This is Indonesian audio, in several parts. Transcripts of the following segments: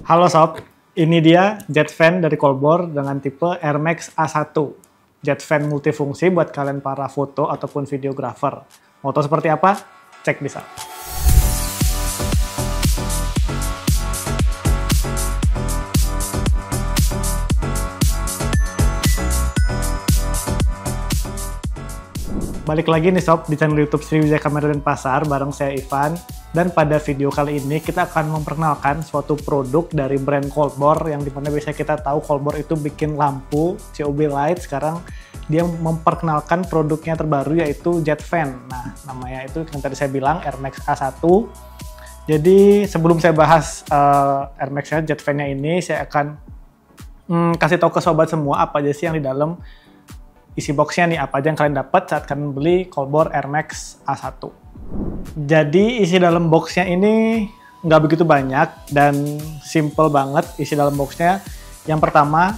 Halo sob, ini dia jet fan dari Colbor dengan tipe Air Max A1. Jet fan multifungsi buat kalian para foto ataupun videographer. Mau tahu seperti apa? Cek di sana. Balik lagi nih sob di channel YouTube Sriwijaya Kamera dan Pasar bareng saya Ivan. Dan pada video kali ini kita akan memperkenalkan suatu produk dari brand Colbor yang dimana biasanya kita tahu Colbor itu bikin lampu COB light. Sekarang dia memperkenalkan produknya terbaru yaitu jet fan. Nah, namanya itu yang tadi saya bilang Air Max A1. Jadi sebelum saya bahas Air Max-nya, jet fan-nya ini, saya akan kasih tahu ke sobat semua apa aja sih yang di dalam isi boxnya nih, apa aja yang kalian dapat saat kalian beli Colbor Air Max A1. Jadi isi dalam boxnya ini nggak begitu banyak dan simple banget isi dalam boxnya. Yang pertama,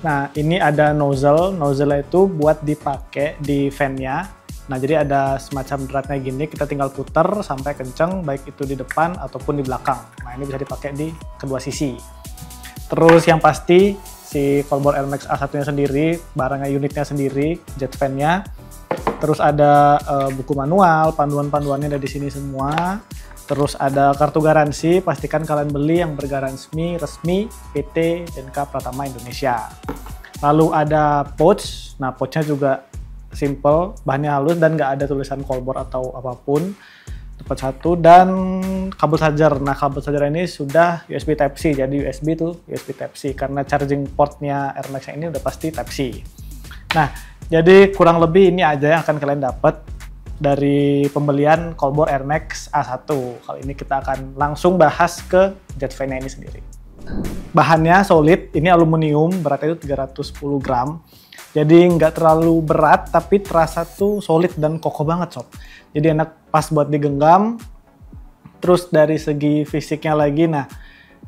nah ini ada nozzle itu buat dipakai di fan-nya. Nah jadi ada semacam dratnya gini, kita tinggal puter sampai kenceng, baik itu di depan ataupun di belakang. Nah ini bisa dipakai di kedua sisi. Terus yang pasti si Colbor Air Max A1-nya sendiri, barangnya unitnya sendiri, jet fan-nya. Terus ada buku manual, panduan-panduannya ada di sini semua. Terus ada kartu garansi, pastikan kalian beli yang bergaransi resmi PT DNK Pratama Indonesia. Lalu ada pouch, nah pouchnya juga simple, bahannya halus dan nggak ada tulisan Colbor atau apapun. Dapat satu, dan kabel charger. Nah kabel charger ini sudah USB Type-C, jadi USB itu USB Type-C karena charging portnya Air Max ini udah pasti Type-C. Nah jadi kurang lebih ini aja yang akan kalian dapat dari pembelian Colbor Air Max A1. Kali ini kita akan langsung bahas ke jet fan-nya ini sendiri. Bahannya solid, ini aluminium, beratnya itu 310 gram. Jadi nggak terlalu berat, tapi terasa tuh solid dan kokoh banget sob. Jadi enak pas buat digenggam. Terus dari segi fisiknya lagi, nah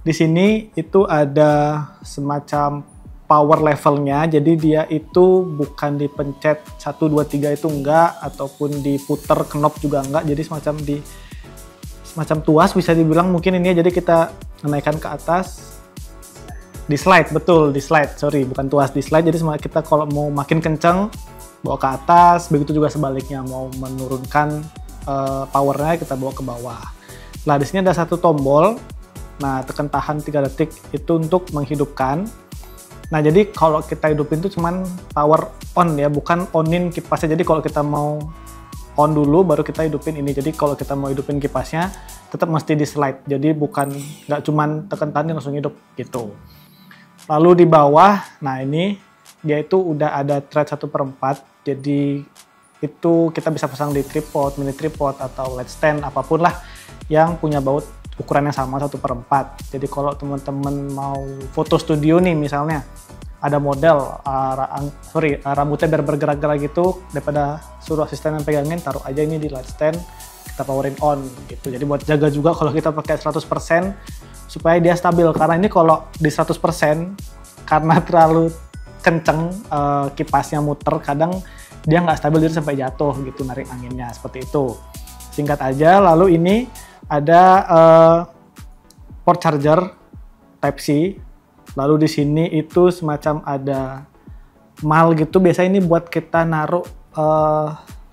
di sini itu ada semacam power levelnya. Jadi dia itu bukan dipencet 1, 2, 3 itu enggak, ataupun diputer knob juga enggak. Jadi semacam tuas bisa dibilang mungkin ini ya. Jadi kita menaikkan ke atas. Di slide, betul, di slide, sorry, bukan tuas, di slide. Jadi kita kalau mau makin kenceng, bawa ke atas, begitu juga sebaliknya, mau menurunkan powernya kita bawa ke bawah. Nah, di sini ada satu tombol, nah tekan tahan 3 detik, itu untuk menghidupkan. Nah, jadi kalau kita hidupin itu cuman power on ya, bukan onin kipasnya. Jadi kalau kita mau on dulu, baru kita hidupin ini. Jadi kalau kita mau hidupin kipasnya, tetap mesti di slide. Jadi nggak cuman tekan tahan langsung hidup, gitu. Lalu di bawah, nah ini dia itu udah ada thread 1/4, jadi itu kita bisa pasang di tripod, mini tripod atau light stand, apapun lah yang punya baut ukuran yang sama 1/4. Jadi kalau teman-teman mau foto studio nih misalnya, ada model, rambutnya biar bergerak-gerak gitu, daripada suruh asisten yang pegangin, taruh aja ini di light stand, kita powerin on gitu. Jadi buat jaga juga kalau kita pakai 100%, supaya dia stabil, karena ini kalau di 100% karena terlalu kenceng kipasnya muter, kadang dia nggak stabil, jadi sampai jatuh gitu narik anginnya, seperti itu. Singkat aja, lalu ini ada port charger Type-C, lalu di sini itu semacam ada mal gitu, biasanya ini buat kita naruh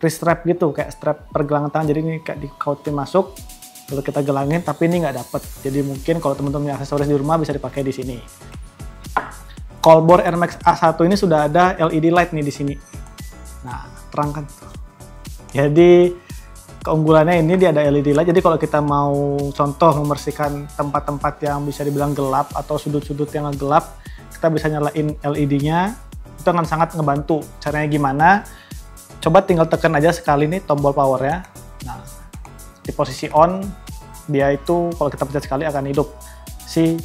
wrist strap gitu, kayak strap pergelangan tangan, jadi ini kayak dikautin masuk, lalu kita gelangin, tapi ini nggak dapet. Jadi mungkin kalau teman-teman punya aksesoris di rumah bisa dipakai di sini. Colbor Air Max A1 ini sudah ada LED light nih di sini. Nah, terangkan. Jadi keunggulannya ini dia ada LED light. Jadi kalau kita mau contoh membersihkan tempat-tempat yang bisa dibilang gelap atau sudut-sudut yang gelap, kita bisa nyalain LED-nya. Itu akan sangat ngebantu. Caranya gimana? Coba tinggal tekan aja sekali nih tombol powernya. Nah, di posisi on, dia itu kalau kita pencet sekali akan hidup si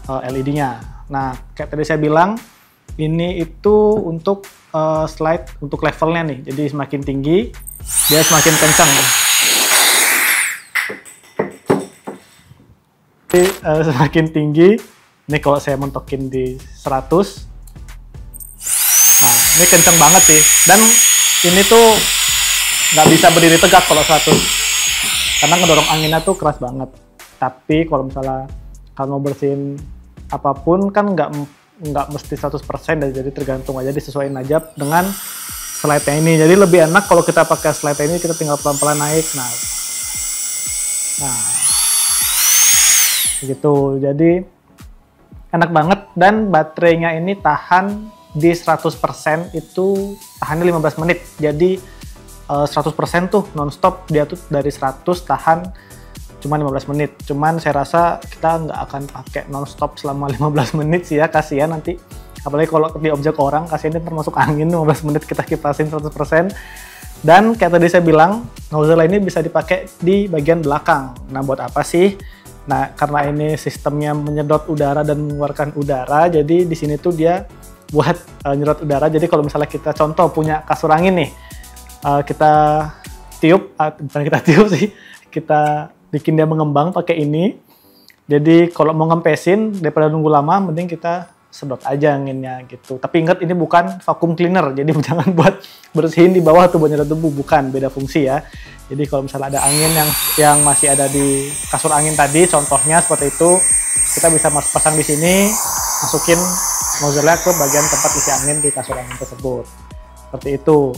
LED-nya. Nah, kayak tadi saya bilang, ini itu untuk slide untuk levelnya nih. Jadi semakin tinggi, dia semakin kencang. Jadi, semakin tinggi, ini kalau saya mentokin di 100, nah ini kencang banget sih. Dan ini tuh nggak bisa berdiri tegak kalau 100. Karena ngedorong anginnya tuh keras banget. Tapi kalau misalnya Kalau mau bersihin apapun kan nggak mesti 100% jadi tergantung aja, disesuaikan aja dengan slide-nya ini. Jadi lebih enak kalau kita pakai slide ini, kita tinggal pelan-pelan naik. Nah gitu. Jadi enak banget, dan baterainya ini tahan di 100% itu tahannya 15 menit. Jadi 100% tuh non-stop, dia tuh dari 100 tahan cuma 15 menit. Cuman saya rasa kita nggak akan pakai non-stop selama 15 menit sih ya, kasihan nanti. Apalagi kalau di objek orang, kasihan ini termasuk angin 15 menit kita kipasin 100%. Dan kayak tadi saya bilang, nozzle ini bisa dipakai di bagian belakang. Nah, buat apa sih? Nah, karena ini sistemnya menyedot udara dan mengeluarkan udara, jadi di sini tuh dia buat nyedot udara. Jadi kalau misalnya kita contoh punya kasur angin nih, kita tiup, bukan kita tiup sih, kita bikin dia mengembang pakai ini. Jadi kalau mau ngempesin, daripada nunggu lama, mending kita sedot aja anginnya gitu. Tapi ingat, ini bukan vacuum cleaner, jadi jangan buat bersihin di bawah tuh banyak debu, bukan, beda fungsi ya. Jadi kalau misalnya ada angin yang masih ada di kasur angin tadi, contohnya seperti itu, kita bisa pasang di sini, masukin nozzle-nya ke bagian tempat isi angin di kasur angin tersebut. Seperti itu.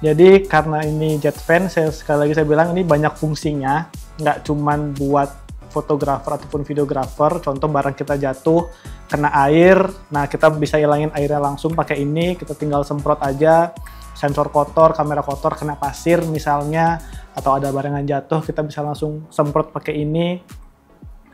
Jadi karena ini jet fan, sekali lagi saya bilang ini banyak fungsinya, nggak cuman buat fotografer ataupun videografer. Contoh barang kita jatuh, kena air, nah kita bisa hilangin airnya langsung pakai ini, kita tinggal semprot aja. Sensor kotor, kamera kotor, kena pasir misalnya, atau ada barang yang jatuh, kita bisa langsung semprot pakai ini.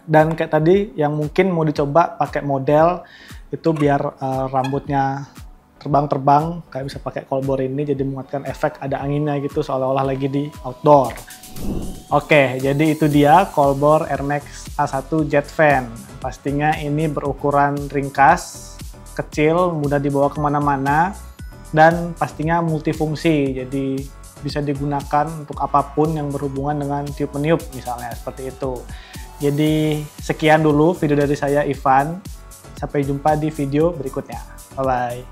Dan kayak tadi yang mungkin mau dicoba pakai model itu biar rambutnya terbang-terbang, kayak bisa pakai kolbor ini, jadi menguatkan efek ada anginnya gitu, seolah-olah lagi di outdoor. Oke, jadi itu dia kolbor Air Max A1 Jet Fan. Pastinya ini berukuran ringkas, kecil, mudah dibawa kemana-mana, dan pastinya multifungsi, jadi bisa digunakan untuk apapun yang berhubungan dengan tiup meniup misalnya, seperti itu. Jadi sekian dulu video dari saya, Ivan. Sampai jumpa di video berikutnya. Bye-bye.